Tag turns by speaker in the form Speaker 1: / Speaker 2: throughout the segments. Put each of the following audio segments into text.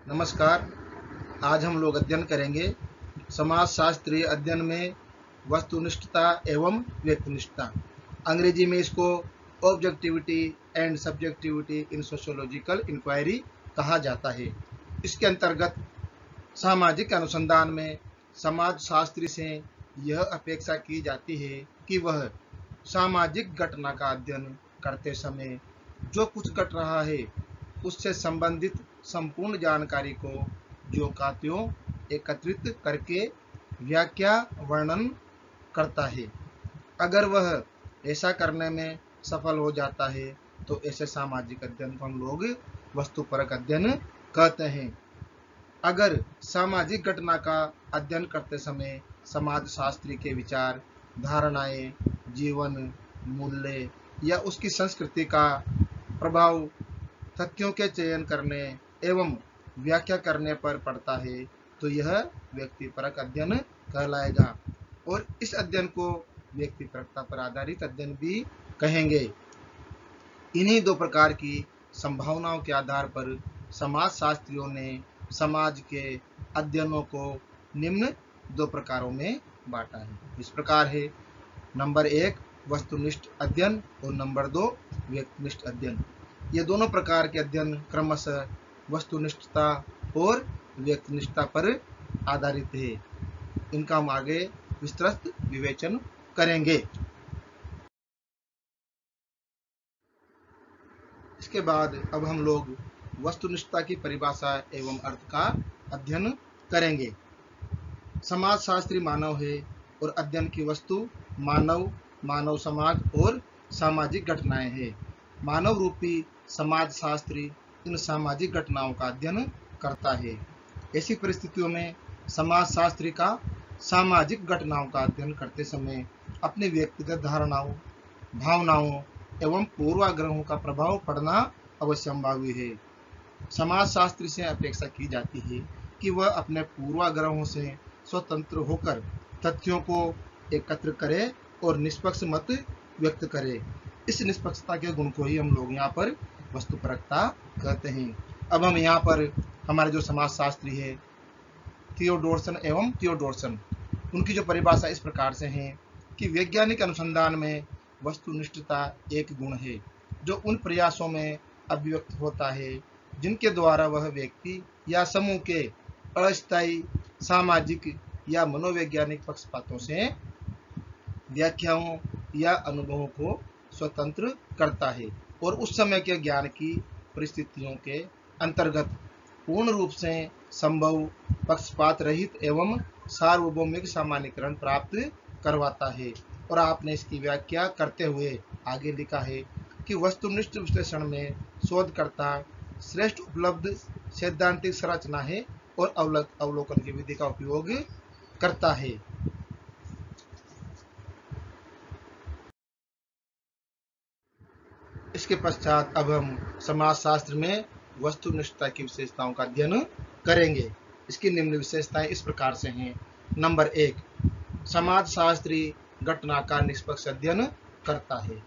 Speaker 1: नमस्कार। आज हम लोग अध्ययन करेंगे समाजशास्त्रीय अध्ययन में वस्तुनिष्ठता एवं व्यक्तिनिष्ठता। अंग्रेजी में इसको objectivity and subjectivity in sociological inquiry कहा जाता है। इसके अंतर्गत सामाजिक अनुसंधान में समाजशास्त्री से यह अपेक्षा की जाती है कि वह सामाजिक घटना का अध्ययन करते समय जो कुछ घट रहा है उससे संबंधित संपूर्ण जानकारी को ज्यों का त्यों एकत्रित करके व्याख्या वर्णन करता है। अगर वह ऐसा करने में सफल हो जाता है तो ऐसे सामाजिक अध्ययन को हम लोग वस्तुपरक अध्ययन कहते हैं। अगर सामाजिक घटना का अध्ययन करते समय समाजशास्त्री के विचार, धारणाएं, जीवन मूल्य या उसकी संस्कृति का प्रभाव तथ्यों के चयन करने एवं व्याख्या करने पर पड़ता है तो यह व्यक्तिपरक अध्ययन कहलाएगा और इस अध्ययन को व्यक्तिपरकता पर आधारित अध्ययन भी कहेंगे। इन्हीं दो प्रकार की संभावनाओं के आधार पर समाजशास्त्रियों ने समाज के अध्ययनों को निम्न दो प्रकारों में बांटा है। इस प्रकार है: नंबर 1 वस्तुनिष्ठ अध्ययन और नंबर 2 व्यक्तिनिष्ठ अध्ययन। ये दोनों प्रकार के अध्ययन क्रमशः वस्तुनिष्ठता और व्यक्तिनिष्ठता पर आधारित है। इनका हम आगे विस्तृत विवेचन करेंगे। इसके बाद अब हम लोग वस्तुनिष्ठता की परिभाषा एवं अर्थ का अध्ययन करेंगे। समाजशास्त्री मानव है और अध्ययन की वस्तु मानव, मानव समाज और सामाजिक घटनाएं हैं। मानव रूपी समाजशास्त्री इन सामाजिक घटनाओं का अध्ययन करता है। ऐसी परिस्थितियों में समाजशास्त्री का सामाजिक घटनाओं का अध्ययन करते समय अपनी व्यक्तिगत धारणाओं, भावनाओं एवं पूर्वाग्रहों का प्रभाव पड़ना अवश्यंभावी है। समाजशास्त्री से अपेक्षा की जाती है कि वह अपने पूर्वाग्रहों से स्वतंत्र होकर तथ्यों को एकत्र करे और निष्पक्ष मत व्यक्त करे। इस निष्पक्षता के गुण को ही हम लोग यहाँ पर वस्तुपरकता कहते हैं। अब हम यहाँ पर हमारे जो समाजशास्त्री है थियोडोरसन एवं थियोडोरसन, उनकी जो परिभाषा इस प्रकार से है कि वैज्ञानिक अनुसंधान में वस्तुनिष्ठता एक गुण है जो उन प्रयासों में अभिव्यक्त होता है जिनके द्वारा वह व्यक्ति या समूह के अस्थायी सामाजिक या मनोवैज्ञानिक पक्षपातों से व्याख्याओं या अनुभवों को स्वतंत्र करता है और उस समय के ज्ञान की परिस्थितियों के अंतर्गत पूर्ण रूप से संभव, पक्षपात रहित एवं सार्वभौमिक सामान्यीकरण प्राप्त करवाता है। और आपने इसकी व्याख्या करते हुए आगे लिखा है कि वस्तुनिष्ठ विश्लेषण में शोधकर्ता श्रेष्ठ उपलब्ध सैद्धांतिक संरचना है और अवलोकन की विधि का उपयोग करता है। इसके पश्चात अब हम समाजशास्त्र में वस्तुनिष्ठता की विशेषताओं का अध्ययन करेंगे। इसकी निम्न विशेषताएं इस प्रकार से हैं। नंबर 1, समाजशास्त्री घटना का निष्पक्ष अध्ययन करता है।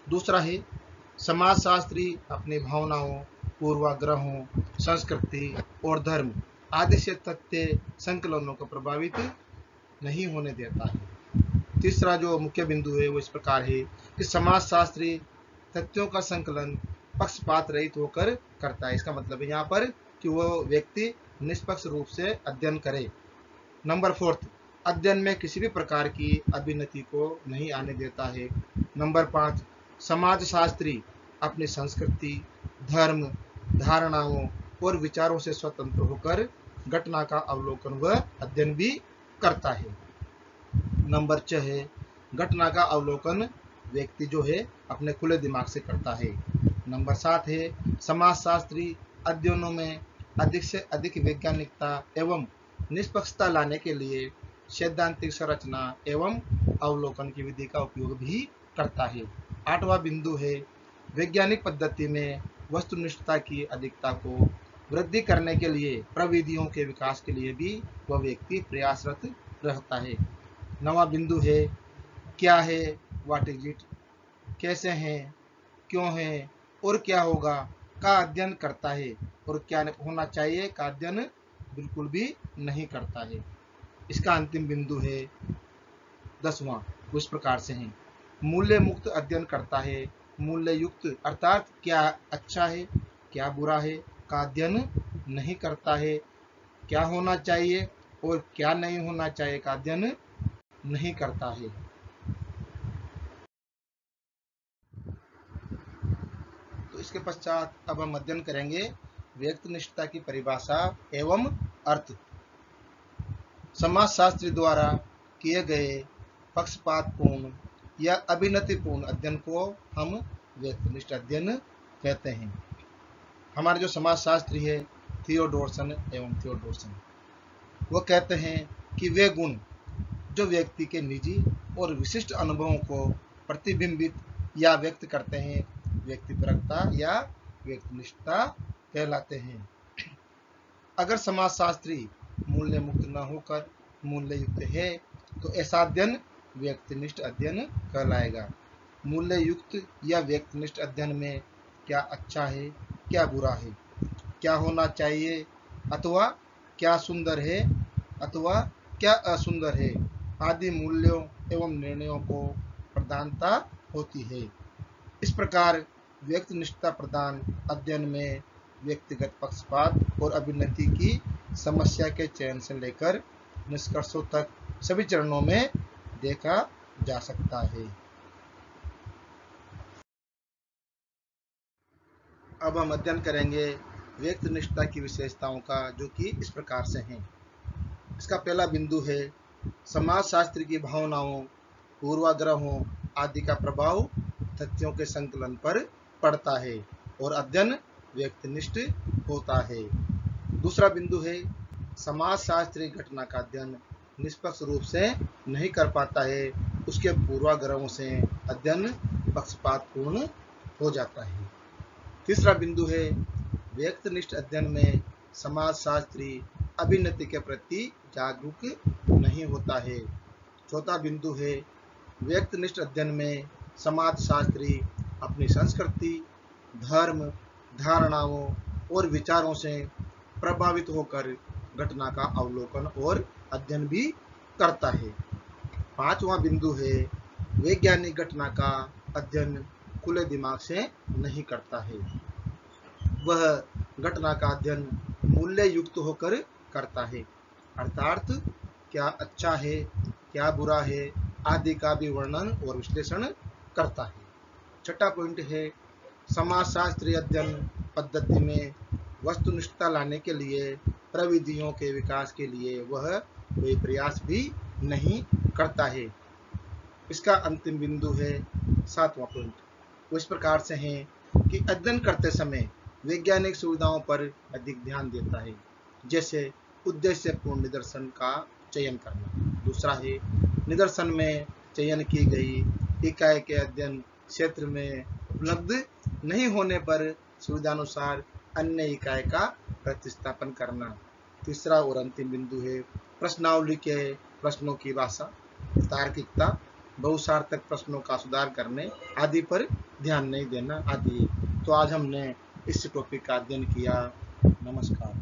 Speaker 1: दूसरा है, समाजशास्त्री अपनी भावनाओं, पूर्वाग्रहों, संस्कृति और धर्म आदि से तथ्य संकलनों को प्रभावित नहीं होने देता है। तीसरा जो मुख्य बिंदु है वो इस प्रकार है कि समाजशास्त्री तथ्यों का संकलन पक्षपात रहित होकर करता है। इसका मतलब है यहाँ पर कि वो व्यक्ति निष्पक्ष रूप से अध्ययन करे। नंबर 4, अध्ययन में किसी भी प्रकार की अभिन्नति को नहीं आने देता है। नंबर 5, समाजशास्त्री अपनी संस्कृति, धर्म, धारणाओं और विचारों से स्वतंत्र होकर घटना का अवलोकन व अध्ययन भी करता है। नंबर 6 है, घटना का अवलोकन व्यक्ति जो है अपने खुले दिमाग से करता है। नंबर 7 है, समाजशास्त्री अध्ययनों में अधिक से अधिक वैज्ञानिकता एवं निष्पक्षता लाने के लिए सैद्धांतिक संरचना एवं अवलोकन की विधि का उपयोग भी करता है। 8वां बिंदु है, वैज्ञानिक पद्धति में वस्तुनिष्ठता की अधिकता को वृद्धि करने के लिए प्रविधियों के विकास के लिए भी वह व्यक्ति प्रयासरत रहता है। 9वां बिंदु है, क्या है, व्हाट इज इट, कैसे हैं, क्यों है और क्या होगा का अध्ययन करता है। और क्या होना चाहिए का अध्ययन बिल्कुल भी नहीं करता है। इसका अंतिम बिंदु है 10वां, उस प्रकार से है मूल्य मुक्त अध्ययन करता है। मूल्य युक्त अर्थात क्या अच्छा है क्या बुरा है का अध्ययन नहीं करता है। क्या होना चाहिए और क्या नहीं होना चाहिए का अध्ययन नहीं करता है। तो इसके पश्चात अब हम अध्ययन करेंगे व्यक्तिनिष्ठता की परिभाषा एवं अर्थ। समाजशास्त्री द्वारा किए गए पक्षपातपूर्ण या अभिनतिपूर्ण अध्ययन को हम व्यक्तिनिष्ठ अध्ययन कहते हैं। हमारे जो समाजशास्त्री है थियोडोरसन एवं थियोडोरसन, वो कहते हैं कि वे गुण जो व्यक्ति के निजी और विशिष्ट अनुभवों को प्रतिबिंबित या व्यक्त करते हैं व्यक्तिपरकता या व्यक्तिनिष्ठता कहलाते हैं। अगर समाजशास्त्री मूल्य मुक्त न होकर मूल्य युक्त है तो ऐसा अध्ययन व्यक्तिनिष्ठ अध्ययन कहलाएगा। मूल्य युक्त या व्यक्तिनिष्ठ अध्ययन में क्या अच्छा है क्या बुरा है, क्या होना चाहिए अथवा क्या सुंदर है अथवा क्या असुंदर है आदि मूल्यों एवं निर्णयों को प्रधानता होती है। इस प्रकार व्यक्तिनिष्ठता प्रदान अध्ययन में व्यक्तिगत पक्षपात और अभिनति की समस्या के चयन से लेकर निष्कर्षों तक सभी चरणों में देखा जा सकता है। अब हम अध्ययन करेंगे व्यक्तिनिष्ठता की विशेषताओं का, जो कि इस प्रकार से हैं। इसका पहला बिंदु है समाजशास्त्र की भावनाओं पूर्वाग्रहों आदि का प्रभाव तथ्यों के संकलन पर पड़ता है और अध्ययन व्यक्तिनिष्ठ होता है। दूसरा बिंदु है समाजशास्त्री घटना का अध्ययन निष्पक्ष रूप से नहीं कर पाता है, उसके पूर्वाग्रहों से अध्ययन पक्षपातपूर्ण हो जाता है। तीसरा बिंदु है व्यक्तिनिष्ठ अध्ययन में समाजशास्त्री अभिनति के प्रति जागरूक नहीं होता है। चौथा बिंदु है व्यक्तिनिष्ठ अध्ययन में समाजशास्त्री अपनी संस्कृति धर्म धारणाओं और विचारों से प्रभावित होकर घटना का अवलोकन और अध्ययन भी करता है। पांचवा बिंदु है वैज्ञानिक घटना का अध्ययन खुले दिमाग से नहीं करता है, वह घटना का अध्ययन मूल्य युक्त होकर करता है, अर्थात क्या अच्छा है क्या बुरा है आदि का भी वर्णन और विश्लेषण करता है। छठा पॉइंट है समाजशास्त्री अध्ययन पद्धति में वस्तुनिष्ठता लाने के लिए प्रविधियों के विकास के लिए वह कोई प्रयास भी नहीं करता है। इसका अंतिम बिंदु है सातवां पॉइंट, वो इस प्रकार से है कि अध्ययन करते समय वैज्ञानिक सुविधाओं पर अधिक ध्यान देता है, जैसे उद्देश्यपूर्ण निदर्शन का चयन करना। दूसरा है निदर्शन में चयन की गई इकाई के अध्ययन क्षेत्र में उपलब्ध नहीं होने पर सुविधानुसार अन्य इकाई का प्रतिस्थापन करना। तीसरा और अंतिम बिंदु है प्रश्नावली के प्रश्नों की भाषा तार्किकता बहुसार्थक प्रश्नों का सुधार करने आदि पर ध्यान नहीं देना आदि। तो आज हमने इस टॉपिक का अध्ययन किया। नमस्कार।